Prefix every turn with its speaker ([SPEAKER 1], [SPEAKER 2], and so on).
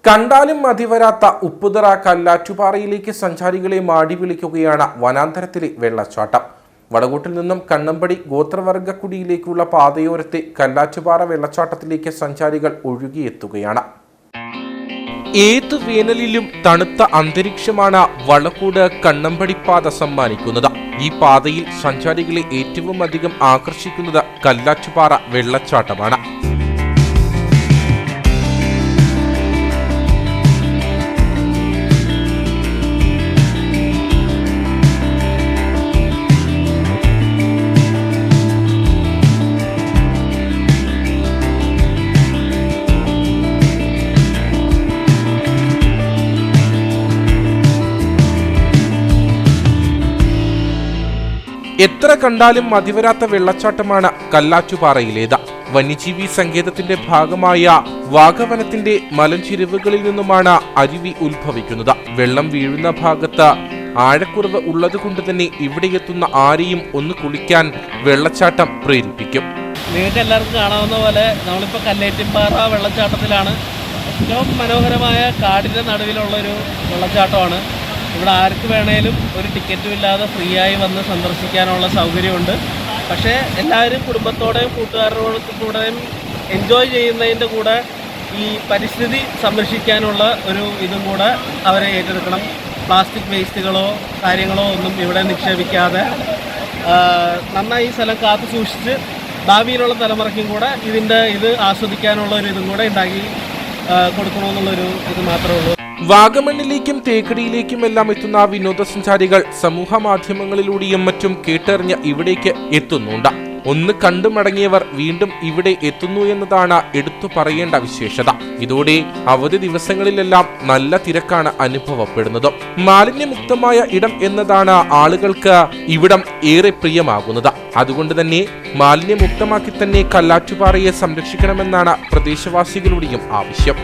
[SPEAKER 1] കണ്ടാലും മതിവരാത്ത ഉപ്പുതറ കല്ലാറ്റുപാറയിലേക്ക് സഞ്ചാരികളെ മാടി വിളിക്കുകയാണ് വനാന്തരത്തിലെ വെള്ളച്ചാട്ടം. വടകോട്ടിൽ നിന്നും കണ്ണമ്പടി ഗോത്രവർഗക്കുടിയിലേക്കുള്ള പാതയോരത്തെ കല്ലാറ്റുപാറ വെള്ളച്ചാട്ടത്തിലേക്ക് സഞ്ചാരികൾ ഒഴുകിയെത്തുകയാണ്. ഏതു വേനലിലും തണുത്ത അന്തരീക്ഷമാണ് വളക്കോട് കണ്ണമ്പടി പാത സമ്മാനിക്കുന്നത്. ഈ പാതയിൽ സഞ്ചാരികളെ ഏറ്റവും അധികം ആകർഷിക്കുന്നത് കല്ലാറ്റുപാറ വെള്ളച്ചാട്ടമാണ്. എത്ര കണ്ടാലും മതിവരാത്ത വെള്ളച്ചാട്ടമാണ് കല്ലാറ്റുപാറയിലേത്. വന്യജീവി സങ്കേതത്തിന്റെ ഭാഗമായ വാഗവനത്തിന്റെ മലഞ്ചെരിവുകളിൽ നിന്നുമാണ് അരുവി ഉത്ഭവിക്കുന്നത്. വെള്ളം വീഴുന്ന ഭാഗത്ത് ആഴക്കുറവ് ഉള്ളതുകൊണ്ട് തന്നെ ഇവിടെ എത്തുന്ന ആരെയും ഒന്ന് കുളിക്കാൻ വെള്ളച്ചാട്ടം പ്രേരിപ്പിക്കും.
[SPEAKER 2] നിങ്ങൾക്ക് എല്ലാവർക്കും കാണാവുന്ന പോലെ നമ്മളിപ്പോൾ കല്ലേറ്റിൻപാറ വെള്ളച്ചാട്ടത്തിലാണ്. ഏറ്റവും മനോഹരമായ കാടിൻ്റെ നടുവിലുള്ളൊരു വെള്ളച്ചാട്ടമാണ്. ഇവിടെ ആർക്ക് വേണേലും ഒരു ടിക്കറ്റും ഇല്ലാതെ ഫ്രീ ആയി വന്ന് സന്ദർശിക്കാനുള്ള സൗകര്യമുണ്ട്. പക്ഷേ എല്ലാവരും കുടുംബത്തോടെയും കൂട്ടുകാരോടും കൂടെയും എൻജോയ് ചെയ്യുന്നതിൻ്റെ കൂടെ ഈ പരിസ്ഥിതി സംരക്ഷിക്കാനുള്ള ഒരു ഇതും കൂടെ അവരെ ഏറ്റെടുക്കണം. പ്ലാസ്റ്റിക് വേസ്റ്റുകളോ കാര്യങ്ങളോ ഒന്നും ഇവിടെ നിക്ഷേപിക്കാതെ നന്നായി ഈ സ്ഥലം കാത്തു സൂക്ഷിച്ച് ഭാവിയിലുള്ള തലമുറയ്ക്കും കൂടെ ഇത് ആസ്വദിക്കാനുള്ള ഒരു ഇതും കൂടെ ഉണ്ടാക്കി കൊടുക്കണമെന്നുള്ളൊരു ഇത് മാത്രമേ ഉള്ളൂ.
[SPEAKER 1] വാഗമണ്ണിലേക്കും തേക്കടിയിലേക്കുമെല്ലാം എത്തുന്ന വിനോദസഞ്ചാരികൾ സമൂഹ മാധ്യമങ്ങളിലൂടെയും മറ്റും കേട്ടറിഞ്ഞ് ഇവിടേക്ക് എത്തുന്നുണ്ട്. ഒന്ന് കണ്ടു മടങ്ങിയവർ വീണ്ടും ഇവിടെ എത്തുന്നു എന്നതാണ് എടുത്തു പറയേണ്ട വിശേഷത. ഇതോടെ അവധി ദിവസങ്ങളിലെല്ലാം നല്ല തിരക്കാണ് അനുഭവപ്പെടുന്നത്. മാലിന്യമുക്തമായ ഇടം എന്നതാണ് ആളുകൾക്ക് ഇവിടം ഏറെ പ്രിയമാകുന്നത്. അതുകൊണ്ട് തന്നെ മാലിന്യമുക്തമാക്കി തന്നെ കല്ലാറ്റുപാറയെ സംരക്ഷിക്കണമെന്നാണ് പ്രദേശവാസികളുടെയും ആവശ്യം.